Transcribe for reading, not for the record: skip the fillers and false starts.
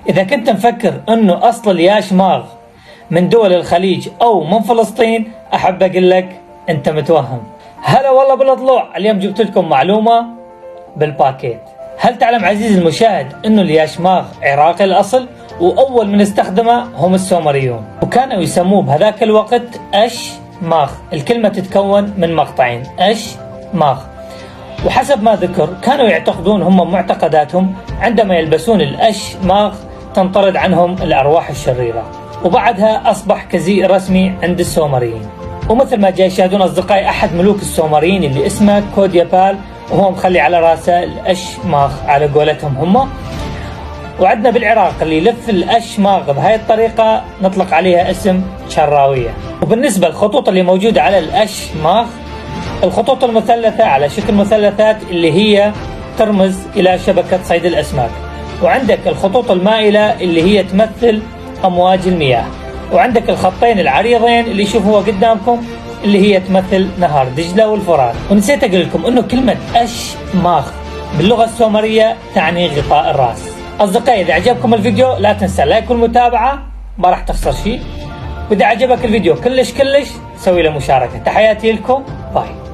إذا كنت مفكر أنه أصل الياشماغ من دول الخليج أو من فلسطين، أحب أقول لك أنت متوهم. هلا والله بالضلوع، اليوم جبت لكم معلومة بالباكيت. هل تعلم عزيزي المشاهد أنه الياشماغ عراقي الأصل، وأول من استخدمه هم السومريون، وكانوا يسموه بهذاك الوقت أش ماغ. الكلمة تتكون من مقطعين، أش ماغ. وحسب ما ذكر كانوا يعتقدون هم معتقداتهم عندما يلبسون الأش ماغ تنطرد عنهم الأرواح الشريرة، وبعدها أصبح كزي رسمي عند السومريين. ومثل ما جاي يشاهدون أصدقائي أحد ملوك السومريين اللي اسمه كوديابال، وهو مخلي على راسه الأش ماغ على قولتهم هم. وعندنا بالعراق اللي يلف الأش ماغ بهاي الطريقة نطلق عليها اسم شراوية. وبالنسبة للخطوط اللي موجودة على الأش ماغ، الخطوط المثلثة على شكل مثلثات اللي هي ترمز إلى شبكة صيد الأسماك، وعندك الخطوط المائلة اللي هي تمثل أمواج المياه، وعندك الخطين العريضين اللي شوفوها قدامكم اللي هي تمثل نهر دجلة والفرات. ونسيت أقول لكم أنه كلمة أش ماغ باللغة السومرية تعني غطاء الرأس. أصدقائي إذا عجبكم الفيديو لا تنسى لايك والمتابعة، ما راح تخسر شيء. وإذا عجبك الفيديو كلش سوي له مشاركة. تحياتي لكم، باي.